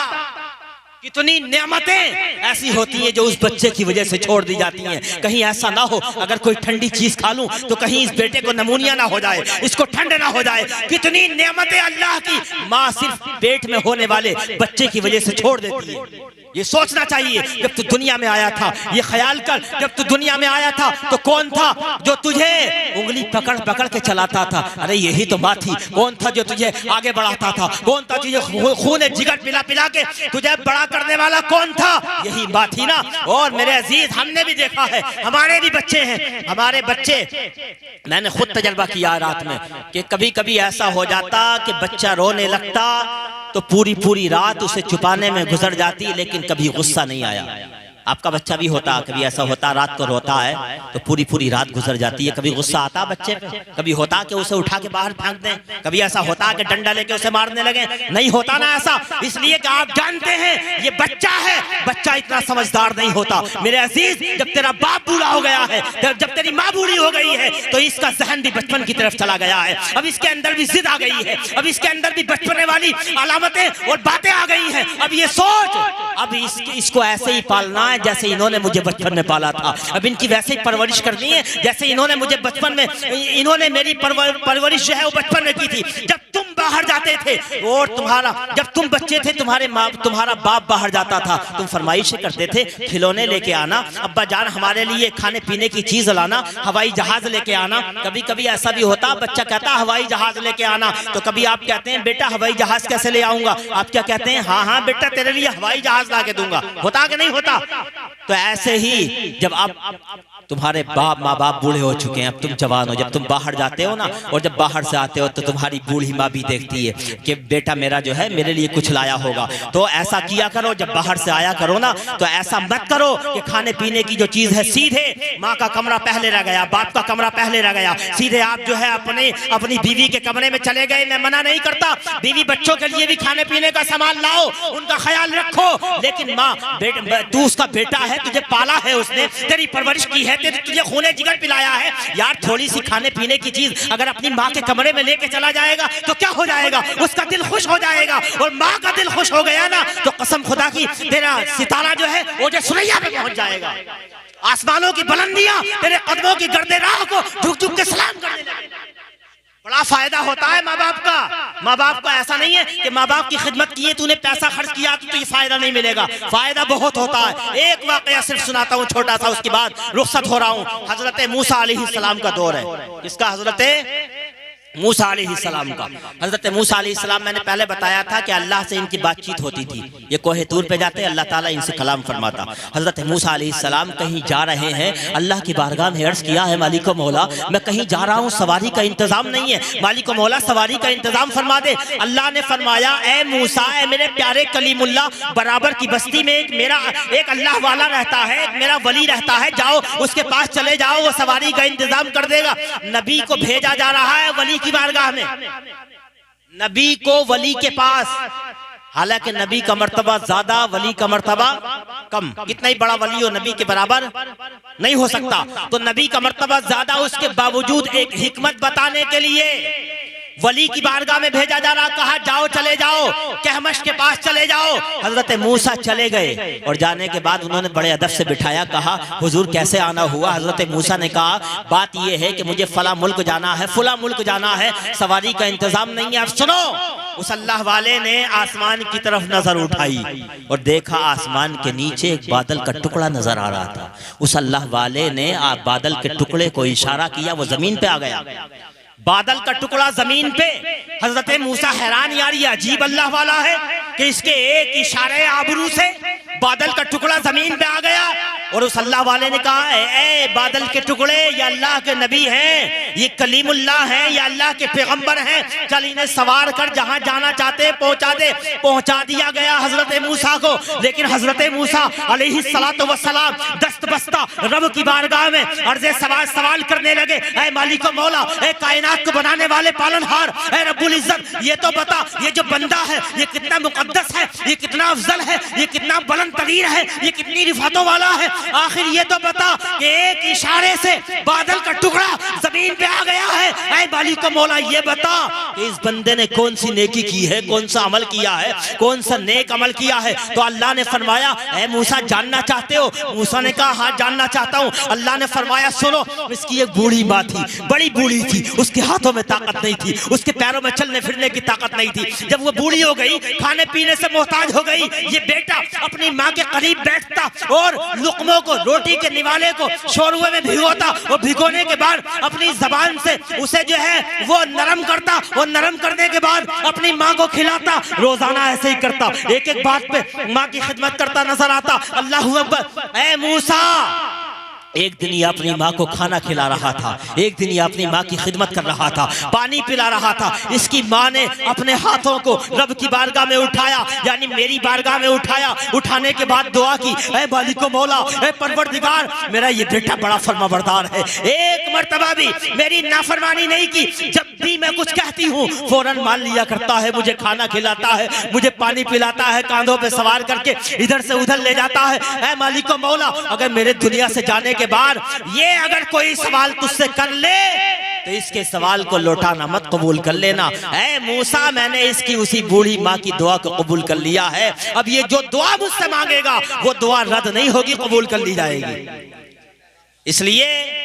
कितनी नेमतें ऐसी होती हैं जो उस बच्चे की वजह से छोड़ दी जाती हैं। कहीं ऐसा ना हो अगर कोई ठंडी चीज खा लूं तो कहीं इस बेटे को नमूनिया ना हो जाए, इसको ठंड ना हो जाए। कितनी नेमतें अल्लाह की माँ सिर्फ पेट में होने वाले बच्चे की वजह से छोड़ देती है। ये सोचना चाहिए, जब तू दुनिया में आया था ये ख्याल कर, जब तू दुनिया में आया था तो कौन था जो तुझे उंगली पकड़ पकड़ के चलाता था? अरे यही तो माँ थी। कौन था जो तुझे आगे बढ़ाता था? कौन था तुझे खून जिगर पिला पिला के तुझे बड़ा करने वाला? कौन था? यही माँ थी ना। और मेरे अजीज, हमने भी देखा है, हमारे भी बच्चे हैं, हमारे बच्चे, मैंने खुद तजर्बा किया रात में कि कभी कभी ऐसा हो जाता कि बच्चा रोने लगता तो पूरी पूरी रात उसे छुपाने में गुजर जाती, लेकिन कभी गुस्सा नहीं आया। आपका बच्चा भी होता, कभी ऐसा होता रात को रोता है तो पूरी पूरी रात गुजर जाती है, कभी गुस्सा आता बच्चे पे, कभी होता कि उसे उठा के बाहर फेंक दें, कभी ऐसा होता कि डंडा लेके उसे मारने लगे। नहीं होता ना ऐसा, इसलिए कि आप जानते हैं ये बच्चा है, बच्चा इतना समझदार नहीं होता। मेरे अजीज, जब तेरा बाप बूढ़ा हो गया है, जब तेरी माँ बूढ़ी हो गई है तो इसका जहन भी बचपन की तरफ चला गया है। अब इसके अंदर भी जिद आ गई है, अब इसके अंदर भी बचपने वाली अलामतें और बातें आ गई हैं। अब ये सोच, अब इसको ऐसे ही पालना है जैसे इन्होंने मुझे बचपन में पाला था। अब इनकी वैसे ही परवरिश करनी है जैसे इन्होंने मुझे बचपन में, इन्होंने मेरी परवरिश जो है वो बचपन में की थी। जब तुम बाहर जाते थे और जब तुम बच्चे थे तुम्हारा बाप बाहर जाता था, तुम फरमाइशें करते थे खिलौने लेके आना, अब्बा जान हमारे लिए खाने पीने की चीज लाना, हवाई जहाज लेके आना। कभी कभी ऐसा भी होता बच्चा कहता हवाई जहाज लेके आना, तो कभी आप कहते हैं बेटा हवाई जहाज कैसे ले आऊंगा? आप क्या कहते हैं? हाँ हाँ बेटा तेरे लिए हवाई जहाज ला के दूंगा। होता कि नहीं होता? तो ऐसे ही जब आप तुम्हारे माँ बाप बूढ़े हो चुके हैं, अब तुम जवान हो, जब तुम बाहर जाते हो ना और जब बाहर से आते हो तो तुम्हारी बूढ़ी माँ भी देखती है कि बेटा मेरा जो है मेरे लिए कुछ लाया होगा। तो ऐसा किया करो, जब बाहर से आया करो ना तो ऐसा मत करो कि खाने पीने की जो चीज है सीधे माँ का कमरा पहले रह गया, बाप का कमरा पहले रह गया, सीधे आप जो है अपनी बीवी के कमरे में चले गए। मैं मना नहीं करता, बीवी बच्चों के लिए भी खाने पीने का सामान लाओ, उनका ख्याल रखो, लेकिन माँ तू उसका बेटा है, तुझे पाला है उसने, तेरी परवरिश की है, तुझे खूने जिगर पिलाया है यार। थोड़ी सी खाने पीने की चीज अगर अपनी माँ के कमरे में लेके चला जाएगा तो क्या हो जाएगा? उसका दिल खुश हो जाएगा, और माँ का दिल खुश हो गया ना तो कसम खुदा की तेरा सितारा जो है वो जो सुरैया पे पहुंच जाएगा। आसमानों की बुलंदियां तेरे कदमों की गर्दे राह को झुक झुक के सलाम करने लगेंगे। बड़ा फायदा होता है माँ बाप का। माँ बाप का ऐसा नहीं है कि माँ बाप की खिदमत की है, तूने पैसा खर्च किया तो ये फायदा नहीं मिलेगा। फायदा बहुत होता है। एक वाकया सिर्फ सुनाता हूँ छोटा सा, उसके बाद रुखसत हो रहा हूँ। हजरत मूसा अलैहिस्सलाम का दौर है। किसका? हजरत मूसा अलैहिस्सलाम का। हजरत मूसा अलैहिस्सलाम, मैंने पहले बताया था कि अल्लाह से इनकी बातचीत होती थी। ये कोहे तूर पे जाते, अल्लाह ताला इनसे कलाम फरमाता। हजरत मूसा अलैहिस्सलाम कहीं जा रहे हैं, अल्लाह की बारगाह में अर्ज किया है मालिक मौला मैं कहीं जा रहा हूँ, सवारी का इंतजाम नहीं है, मालिक मौला सवारी का इंतजाम फरमा दे। अल्लाह ने फरमाया ए मूसा, ए मेरे प्यारे कलीमुल्लाह, बराबर की बस्ती में एक अल्लाह वाला रहता है, एक मेरा वली रहता है, जाओ उसके पास चले जाओ, वो सवारी का इंतजाम कर देगा। नबी को भेजा जा रहा है वली की बारगाह में, नबी को वली के पास। हालांकि नबी का मर्तबा ज्यादा, वली का मर्तबा कम। कितना ही बड़ा वली हो नबी के बराबर नहीं हो सकता। तो नबी का मर्तबा ज्यादा, उसके बावजूद एक हिकमत बताने के लिए वली की बारगाह में भेजा जा रहा। कहा जाओ, चले जाओ, कहमश के पास चले जाओ। हजरत मूसा चले गए और जाने के बाद उन्होंने बड़े अदब से बिठाया। कहा हुजूर कैसे आना हुआ? हजरत मूसा ने कहा बात यह है कि मुझे फला मुल्क जाना है, फला मुल्क जाना है, सवारी का इंतजाम नहीं है। अब सुनो, उस अल्लाह वाले ने आसमान की तरफ नजर उठाई और देखा आसमान के नीचे एक बादल का टुकड़ा नजर आ रहा था। उस अल्लाह वाले ने बादल के टुकड़े को इशारा किया, वो जमीन पे आ गया। बादल का टुकड़ा जमीन पे। हजरत मूसा हैरान, यार ये अजीब अल्लाह वाला है कि इसके एक इशारे आबरू से बादल का टुकड़ा जमीन पे आ गया। और उस अल्लाह वाले ने कहा ए बादल के टुकड़े, ये अल्लाह के नबी हैं, ये कलीमुल्लाह हैं, ये अल्लाह के पैगंबर हैं, चल इन्हें सवार कर जहां जाना चाहते पहुंचा दे। पहुंचा दिया गया हजरत मूसा को। लेकिन हजरत मूसा अलैहिस्सलातु वस्सलाम दस्त बस्ता रब की बारगाह में अर्ज़े सवाल करने लगे। ऐ मालिक मौला, ऐ कायनात को बनाने वाले पालनहार, ऐ रब्बुल इज्जत, ये तो बता ये जो बंदा है ये कितना मुकद्दस है, ये कितना अफजल है, ये कितना बुलंद तरीन है, ये कितनी रिफातों वाला है। आखिर ये तो बता कि एक इशारे से बादल का टुकड़ा जमीन पे आ गया है। ऐ मालिक मौला ये बता कि इस बंदे ने कौन सी नेकी की है, कौन सा अमल किया है, कौन सा नेक अमल किया है। तो अल्लाह ने फरमाया ऐ मूसा जानना चाहते हो? मूसा ने कहा हाँ जानना चाहता हूँ। अल्लाह ने फरमाया सुनो, इसकी एक बूढ़ी माँ थी, बड़ी बूढ़ी थी, उसके हाथों में ताकत नहीं थी, उसके पैरों में चलने फिरने की ताकत नहीं थी। जब वो बूढ़ी हो गई, खाने पीने से मोहताज हो गई, ये बेटा अपनी माँ के करीब बैठता और लुकमों को, रोटी के निवाले को शोरवे में भिगोता। वो भिगोने के बाद अपनी जबान से उसे जो है वो नरम करता, वो नरम करने के बाद अपनी माँ को खिलाता। रोजाना ऐसे ही करता, एक एक बात पे माँ की खिदमत करता नजर आता। अल्लाहू अकबर। ऐ मूसा, एक दिन ये अपनी माँ को खाना खिला रहा था, एक दिन ये अपनी माँ की खिदमत कर रहा था, पानी पिला रहा था। इसकी माँ ने अपने हाथों को रब की बारगाह में उठाया, यानी मेरी बारगाह में उठाया। उठाने के बाद दुआ की, ऐ मालिक मौला, ऐ परवरदिगार, मेरा ये बेटा बड़ा फरमाबरदार है, एक मर्तबा भी मेरी नाफरमानी नहीं की। जब भी मैं कुछ कहती हूँ फौरन मान लिया करता है, मुझे खाना खिलाता है, मुझे पानी पिलाता है, कांधों पे सवार करके इधर से उधर ले जाता है। ऐ मालिक मौला, अगर मेरे दुनिया से जाने के बाद ये अगर कोई सवाल तुझसे कर ले तो इसके सवाल को लौटाना मत, कबूल कर लेना। ऐ मूसा, मैंने इसकी उसी बूढ़ी माँ की दुआ को कबूल कर लिया है। अब ये जो दुआ मुझसे मांगेगा वो दुआ रद्द नहीं होगी, कबूल कर ली जाएगी। इसलिए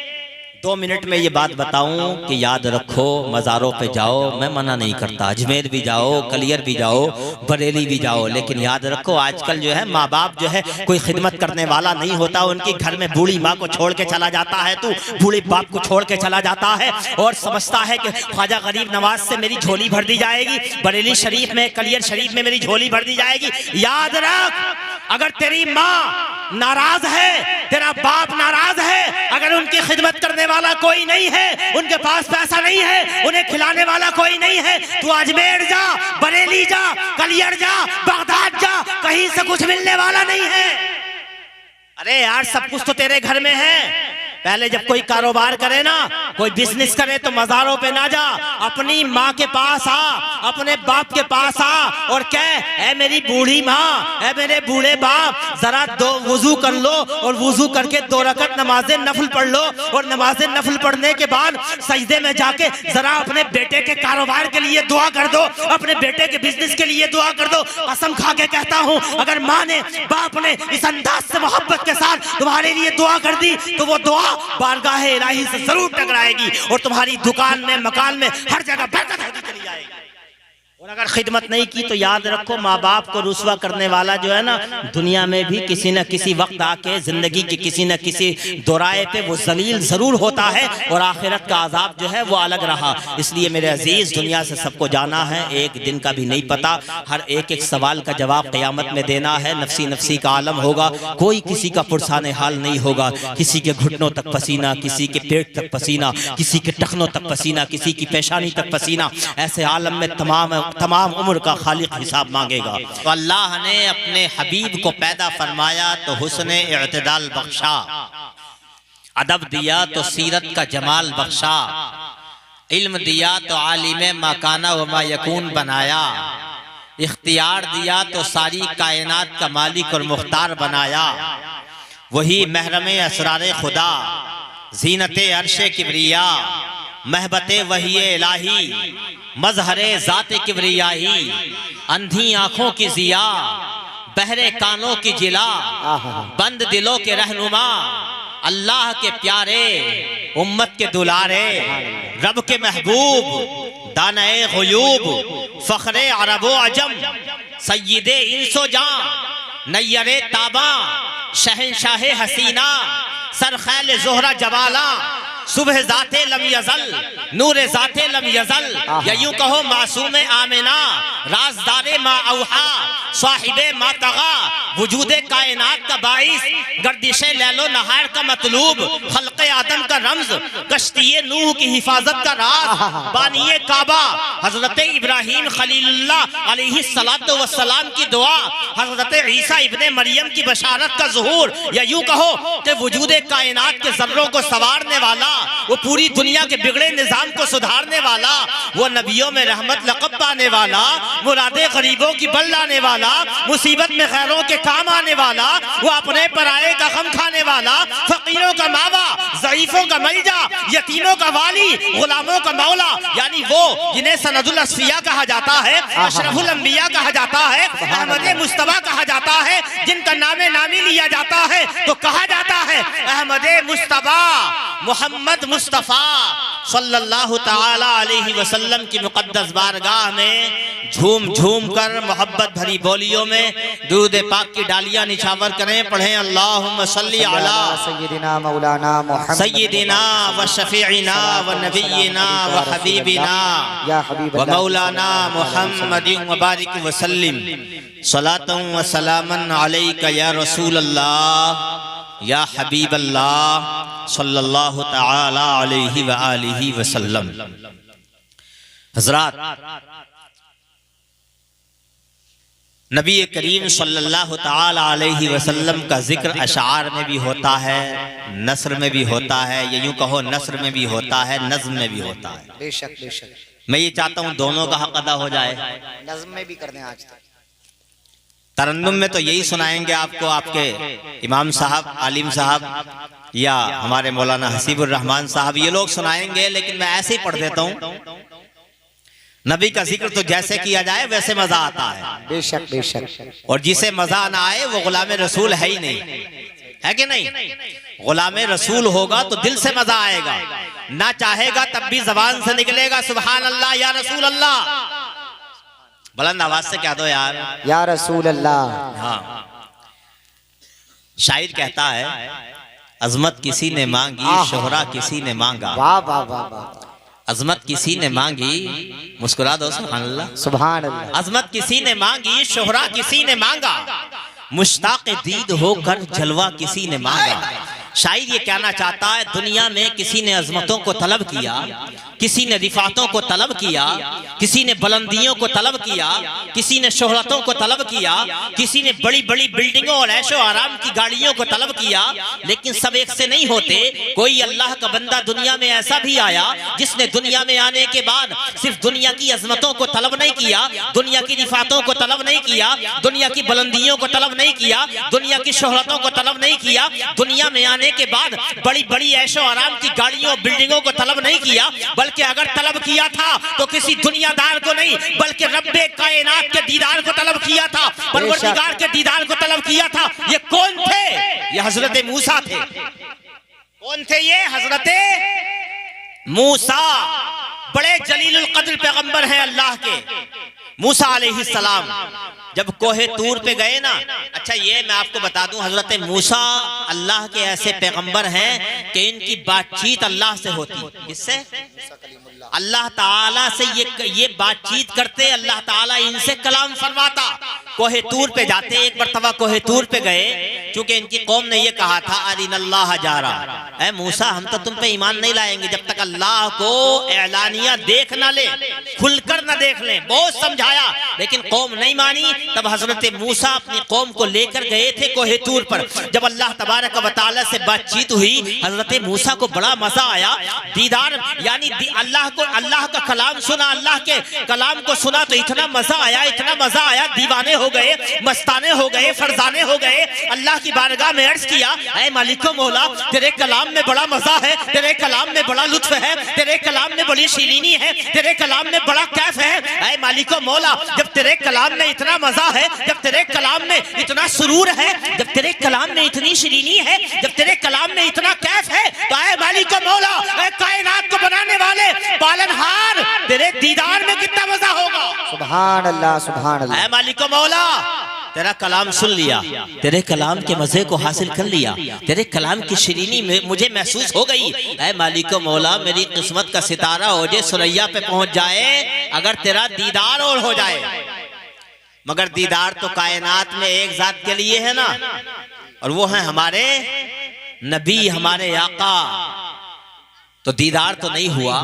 2 मिनट में ये बात बताऊं कि याद रखो, मज़ारों पे जाओ, मैं मना नहीं करता, अजमेर भी जाओ, कलियर भी जाओ, बरेली भी जाओ, लेकिन याद रखो आजकल जो है माँ बाप जो है कोई खिदमत करने वाला नहीं होता। उनके घर में बूढ़ी माँ को छोड़ के चला जाता है, तू बूढ़े बाप को छोड़ के चला जाता है और समझता है कि ख्वाजा गरीब नवाज से मेरी झोली भर दी जाएगी, बरेली शरीफ में, कलियर शरीफ में मेरी झोली भर दी जाएगी। याद रख, अगर तेरी माँ नाराज है, तेरा बाप नाराज है, अगर उनकी खिदमत करने वाला कोई नहीं है, उनके पास पैसा नहीं है, उन्हें खिलाने वाला कोई नहीं है, तू अजमेर जा, बरेली जा, कलियर जा, बगदाद जा, कहीं से कुछ मिलने वाला नहीं है। अरे यार, सब कुछ तो तेरे घर में है। पहले जब कोई कारोबार करे ना, कोई बिजनेस करे तो मज़ारों पे ना जा, अपनी माँ के पास आ, अपने बाप के पास आ और कह, ऐ मेरी बूढ़ी माँ, ऐ मेरे बूढ़े बाप, जरा दो वुजू कर लो और वुजू करके 2 रकत नमाज़े नफल पढ़ लो और नमाज़े नफल पढ़ने के बाद सजदे में जाके जरा अपने बेटे के कारोबार के लिए दुआ कर दो, अपने बेटे के बिजनेस के लिए दुआ कर दो। कसम खा के कहता हूँ, अगर माँ ने, बाप ने इस अंदाज से मोहब्बत के साथ तुम्हारे लिए दुआ कर दी तो वो दुआ बारगाह इलाही से जरूर टकराएगी और तुम्हारी दुकान में, मकान में, हर जगह बरकत होती चली जाएगी। और अगर खिदमत नहीं की तो याद रखो, माँ बाप को रुसवा करने वाला जो है ना, दुनिया में भी किसी न किसी वक्त आके जिंदगी के किसी न किसी दोराए पे वो जलील जरूर होता है और आखिरत का अजाब जो है वो अलग रहा। इसलिए मेरे अजीज, दुनिया से सबको जाना है, एक दिन का भी नहीं पता, हर एक एक सवाल का जवाब क़यामत में देना है। नफसी नफसी का आलम होगा, कोई किसी का पुरसाने हाल नहीं होगा, किसी के घुटनों तक पसीना, किसी के पेट तक पसीना, किसी के टखनों तक पसीना, किसी की पेशानी तक पसीना। ऐसे आलम में तमाम उम्र का खालिक हिसाब मांगेगा। तो अल्लाह ने अपने हबीब को पैदा फरमाया तो हुस्ने इत्तिदाल बख्शा, अदब दिया तो सीरत का जमाल बख्शा, इल्म दिया तो आलिमे माकाना व मा यकून बनाया, इख्तियार दिया तो सारी कायनात का मालिक और मुख्तार बनाया। वही महरम असरार खुदा, जीनते अर्शे किबरिया, महबते वही इलाही, मजहरे जाते किबरियाही, अंधी आंखों की जिया, बहरे कानों की जिला, बंद दिलों के रहनुमा, अल्लाह के प्यारे, उम्मत के दुलारे, रब के महबूब, दाने गुयूब, फखरे अरबो अजम, सय्यदे इंसो जां, नय्यरे ताबा, शहंशाहे हसीना, सरखैल जोहरा जवाला, सुबह जाते लम यजल, नूरे जाते लम यजल, या यूं कहो मासूम आमिना, राजदारे मा औहा, साहिबे मा तगा, वजूदे कायनात का बाइस, गर्दिशे लैलो नहार का मतलूब, खल्क़े खल्क़े आदम का रम्ज, कश्ती नूह की हिफाजत का राज, बानिए काबा हजरत इब्राहीम खलीलुल्लाह अलैहिस्सलातु वस्सलाम की दुआ, हजरत ईसा इब्ने मरियम की बशारत का ज़ुहूर, या यूं कहो कि वजूदे कायनात के ज़र्रों को संवारने वाला, वो पूरी दुनिया के बिगड़े निज़ाम को सुधारने वाला, वो नबियों में रहमत लक़ब पाने वाला, मुरादे गरीबों की बल लाने वाला, मुसीबत में खैरों के काम आने वाला, वो अपने पराये का गम खाने वाला, फकीरों का मावा, ज़ईफों का मलजा, यतीमों का वाली, गुलामों का मौला, यानी वो जिन्हें सनदुल अस्फिया कहा जाता है, अशरफुल अंबिया कहा जाता है, अहमद मुस्तफा कहा जाता है, जिनका नामे नामी लिया जाता है तो कहा जाता है अहमद मुस्तफा मोहम्मद मुस्तफा सल्लल्लाहु ताला अलैहि वसल्लम की मुक़द्दस बारगाह में झूम झूम कर मोहब्बत भरी बोलियों में दुरूद पाक की डालियां निछावर करें। पढ़ें अल्लाहुम्मा सल्ली अला सय्यिदिना मौलाना मुहम्मद सय्यिदिना व शफीइना व नबिय्यिना व हबीबिना या हबीब व मौलाना मुहम्मदिन व बारिक व सल्लिम सलातन व सलामन अलैका या रसूल अल्लाह या हबीब अल्लाह सल्लल्लाहु ताला अलैहि व आलिहि वसल्लम। हज़रात, नबी करीम सल्लल्लाहु ताला अलैहि वसल्लम का जिक्र अशार में भी होता है, नस्र में भी होता है, या यूं कहो नस्र में भी होता है, नज़्म में भी होता है। बेशक बेशक, मैं ये चाहता हूँ दोनों का हक अदा हो जाए। नज़्म में भी कर दें। आज तक तरन्नुम में तो यही सुनाएंगे आपको आपके इमाम साहब, आलिम साहब, या हमारे मौलाना हसीबुर रहमान साहब, ये लोग सुनाएंगे, लेकिन मैं ऐसे ही पढ़ देता हूँ। नबी का जिक्र तो जैसे किया जाए वैसे मजा आता है। बेशक बेशक, और जिसे मजा ना आए वो गुलाम रसूल है ही नहीं, है कि नहीं? गुलाम रसूल होगा तो दिल से मजा आएगा, ना चाहेगा तब भी जबान से निकलेगा सुभान अल्लाह या रसूल अल्लाह। बुलंद आवाज से कह दो यार, या रसूल अल्लाह। हाँ, शायर कहता है अजमत किसी ने मांगी, शोहरा किसी ने मांगा। वाह वाह वाह वाह। अजमत किसी ने मांगी, मुस्कुरा दो सुभान अल्लाह। सुभान अल्लाह। अजमत किसी ने मांगी, शोहरा किसी ने मांगा, मुश्ताक़ दीद होकर जलवा किसी ने मांगा। शायर ये कहना चाहता है दुनिया में किसी ने अजमतों को तलब किया, किसी ने रिफातों को तलब किया, किसी ने बुलंदियों को तलब किया, किसी ने शोहरतों को तलब किया, किसी ने बड़ी बड़ी बिल्डिंगों और ऐशो आराम की गाड़ियों को तलब किया, लेकिन सब एक से नहीं होते। कोई अल्लाह का बंदा दुनिया में ऐसा भी आया जिसने दुनिया में आने के बाद सिर्फ दुनिया की अजमतों को तलब नहीं किया, दुनिया की रिफातों को तलब नहीं किया, दुनिया की बुलंदियों को तलब नहीं किया, दुनिया की शोहरतों को तलब नहीं किया, दुनिया में आने के बाद बड़ी बड़ी ऐशो आराम की गाड़ियों बिल्डिंगों को तलब नहीं किया, बल्कि अगर तलब किया था तो किसी दुनियादार को नहीं, बल्कि रब्बे कायनात के दीदार को तलब किया था, परवरदिगार के दीदार को तलब किया था। ये कौन थे? ये हजरत मूसा थे। कौन थे ये? हजरत मूसा, बड़े जलीलुल कद्र पैगंबर हैं अल्लाह के। मूसा अलैहिस्सलाम जब कोहे तूर पे गए ना, अच्छा ये मैं आपको बता दूं, हजरत मूसा अल्लाह के ऐसे पैगंबर हैं कि इनकी बातचीत अल्लाह से होती। किससे? अल्लाह ताला से ये बातचीत करते, अल्लाह ताला इनसे कलाम फरमाता। कोहे तूर पे जाते, एक मरतबा कोहे तूर पे गए, क्योंकि इनकी कौम ने ये कहा था अरिनल्लाह जारा, ऐ मूसा हम तो तुम पे ईमान नहीं लाएंगे जब तक अल्लाह को एलानिया देख ना ले, खुलकर ना देख ले। बहुत समझाया लेकिन कौम नहीं मानी। तब हजरत मूसा अपनी कौम को लेकर गए थे कोहे तूर पर। जब अल्लाह तबारक व तआला से बातचीत हुई, हजरत मूसा को बड़ा मजा आया। दीदार यानी अल्लाह का कलाम सुना, अल्लाह के कलाम को सुना तो इतना मजा आया, इतना मजा आया, दीवाने हो गए, मस्ताने हो गए, फरजाने हो गए। अल्लाह की बारगाह में अर्ज किया, ऐ मालिको मौला तेरे कलाम में बड़ा मजा है, तेरे कलाम में बड़ा लुत्फ है, तेरे कलाम में बड़ी शीलीनी है, तेरे कलाम में बड़ा कैफ है। ऐ मालिको मौला जब तेरे कलाम में इतना मजा है, जब तेरे कलाम में इतना सुरूर है, जब तेरे कलाम में इतनी शीलीनी है, जब तेरे कलाम में इतना कैफ है, तो ऐ मालिको मौला, ऐ कायनात को बनाने वाले पालनहार, तेरे दीदार में कितना मजा होगा। सुभान अल्लाह, सुभान अल्लाह। ऐ मालिको मौला तेरा कलाम सुन लिया, तेरे कलाम के मजे को हासिल कर लिया, तेरे कलाम की शीरीनी में मुझे महसूस हो गई। ऐ मालिको मौला मेरी किस्मत का सितारा हो जाए, सुरैया पे पहुंच जाए, अगर तेरा दीदार और हो जाए। मगर दीदार तो कायनात में एक जात के लिए है ना, और वो है हमारे नबी, हमारे आका तो दीदार तो नहीं हुआ,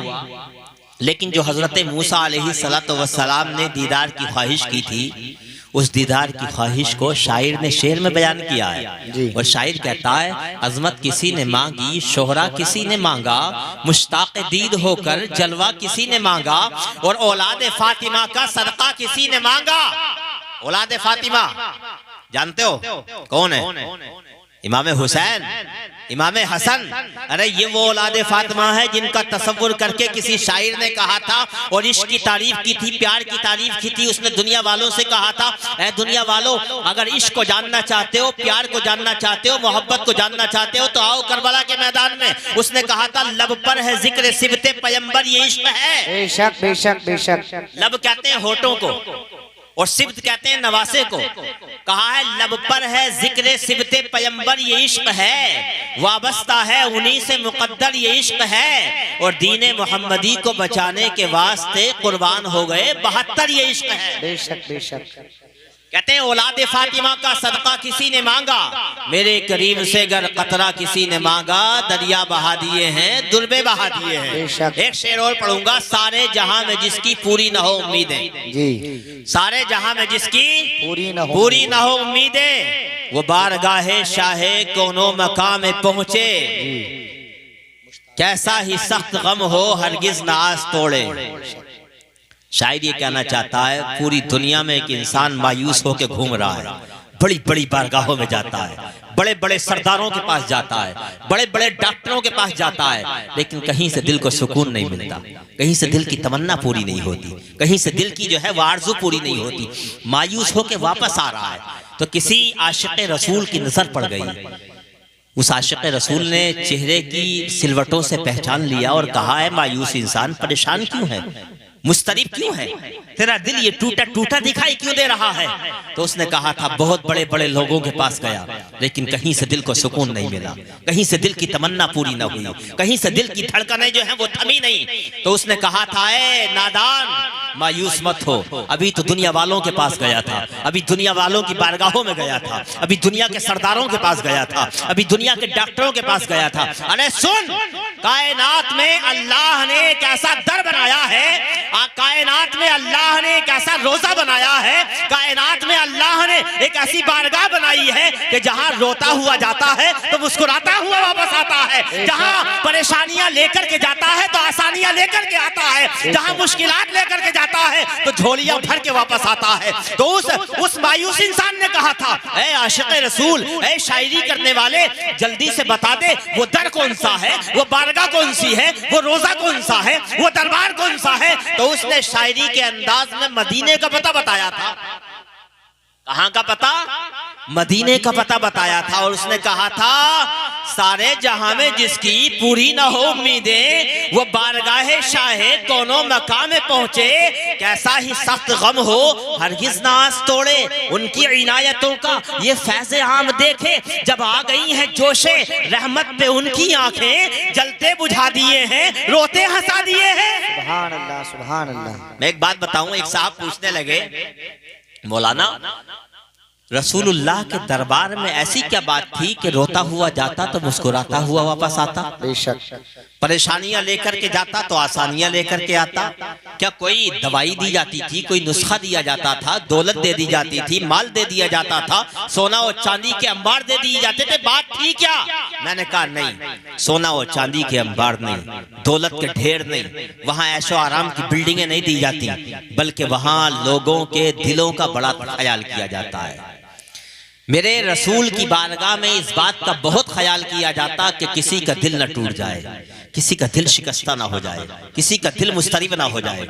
लेकिन जो हजरत मूसा अलैहिस्सलातु वस्सलाम ने दीदार की ख्वाहिश की थी, उस दीदार की ख्वाहिश को शायर ने शेर में बयान किया है। और शायर कहता है, अजमत किसी ने मांगी, शोहरा किसी ने मांगा, मुश्ताक दीद होकर जलवा किसी ने मांगा, और औलाद फातिमा का सदका किसी ने मांगा। औलाद फातिमा जानते हो कौन है? इमाम हुसैन, इमाम हसन। अरे ये वो औलाद फातिमा है जिनका तसव्वुर करके किसी शायर ने कहा था और इश्क की तारीफ की थी, प्यार की तारीफ की थी। उसने दुनिया वालों से कहा था, ऐ दुनिया वालों, अगर इश्क को जानना चाहते हो, प्यार को जानना चाहते हो, मोहब्बत को जानना चाहते हो, तो आओ करबला के मैदान में। उसने कहा था, लब पर है जिक्र सिबते पैगंबर, ये इश्क है। बेशक बेशक बेशक। लब कहते हैं होठों को और सिब्त कहते हैं नवासे को। कहा है लब पर है जिक्र सिबते पैगंबर, ये इश्क है, वाबस्ता है उन्हीं से मुकद्दर, ये इश्क है, और दीने मोहम्मदी को बचाने के वास्ते कुर्बान हो गए 72, ये इश्क है। बेशक बेशक। कहते हैं औलाद फातिमा का सदका किसी ने मांगा, मेरे करीम से गर कतरा किसी ने मांगा, दरिया बहा दिए हैं, दुर्बे बहा दिए हैं। एक शेर और पढ़ूंगा, सारे जहां में जिसकी पूरी न हो उम्मीदें जी, सारे जहां में जिसकी पूरी न हो उम्मीदें, वो बारगाहे शाहे कोनो मकाम में पहुंचे, कैसा ही सख्त गम हो हरगिज न आस तोड़े। शायद ये कहना चाहता है, पूरी दुनिया में एक इंसान मायूस होकर घूम रहा है, बड़ी बड़ी बारगाहों में जाता है, बड़े बड़े सरदारों के पास जाता है, बड़े बड़े डॉक्टरों के पास जाता है, लेकिन कहीं से दिल को सुकून नहीं मिलता, कहीं से दिल की तमन्ना पूरी नहीं होती, कहीं से दिल की जो है वो आरज़ू पूरी नहीं होती। मायूस होकर वापस आ रहा है तो किसी आशिक़ रसूल की नजर पड़ गई। उस आशिक़ रसूल ने चेहरे की सिलवटों से पहचान लिया और कहा है, मायूस इंसान परेशान क्यों है, मुस्तरिब क्यों है, तेरा दिल ये टूटा टूटा दिखाई क्यों दे रहा है? तो उसने कहा था, बहुत बड़े बड़े लोगों के पास गया, लेकिन कहीं से दिल को सुकून नहीं मिला, कहीं से दिल की तमन्ना पूरी न हुई, कहीं से दिल की धड़कनें जो है वो थमी नहीं। तो उसने कहा था, ए नादान, मायूस मत हो, अभी तो दुनिया वालों के पास गया था, अभी दुनिया वालों की बारगाहों में गया था, अभी दुनिया के सरदारों के पास गया था, अभी दुनिया के डॉक्टरों के पास गया था। अरे सुन, कायनात में अल्लाह ने एक ऐसा दर बनाया है, कायनात में अल्लाह ने एक ऐसा रोजा बनाया है, कायनात में अल्लाह ने एक ऐसी बारगाह बनाई है कि जहां रोता हुआ जाता है तो मुस्कुराता हुआ वापस आता है, जहां परेशानियां लेकर के जाता है तो आसानियां लेकर के आता है, जहां मुश्किलात लेकर के जाता है तो झोलियां भर के वापस आता है। तो उस मायूस इंसान ने कहा था, ऐ आशिक़ रसूल, ऐ शायरी करने वाले, जल्दी से बता दे वो दर कौन सा है, वो बारगाह कौन सी है, वो रोजा कौन सा है, वो दरबार कौन सा है? तो उसने शायरी के अंदाज में मदीने का पता बताया था। कहां का पता? मदीने का पता बताया था। और उसने कहा था, सारे जहां में जिसकी पूरी ना हो उम्मीदें, वो बारगाहे शाहे कोनो मकाम में पहुंचे, कैसा ही सख्त गम हो हरगिज ना आस तोड़े। उनकी इनायतों का ये फैज़े आम देखे, जब आ गई हैं जोशे रहमत पे उनकी आंखें, जलते बुझा दिए हैं, रोते हंसा दिए हैं। सुभान अल्लाह, सुभान अल्लाह। मैं एक बात बताऊं, एक साहब पूछने लगे, मौलाना रसूलुल्लाह के दरबार में ऐसी क्या बात थी कि रोता हुआ जाता तो मुस्कुराता हुआ वापस आता? बेशक। परेशानियां लेकर के जाता तो आसानियां लेकर के आता। क्या कोई दवाई दी जाती थी, कोई नुस्खा दिया जाता था, दौलत दे दी जाती थी, माल दे दिया जाता था, सोना और चांदी के अंबार दे दिए जाते थे? बात थी क्या? मैंने कहा नहीं, सोना और चांदी के अंबार नहीं, दौलत के ढेर नहीं, वहां ऐशो आराम की बिल्डिंगें नहीं दी जाती, बल्कि वहां लोगों के दिलों का बड़ा ख्याल किया जाता है। मेरे रसूल की बारगाह में इस बात का बहुत ख्याल किया जाता कि किसी का दिल न टूट जाए, किसी का दिल शिकस्ता ना हो जाए, किसी का दिल मुस्तरिब ना हो जाए।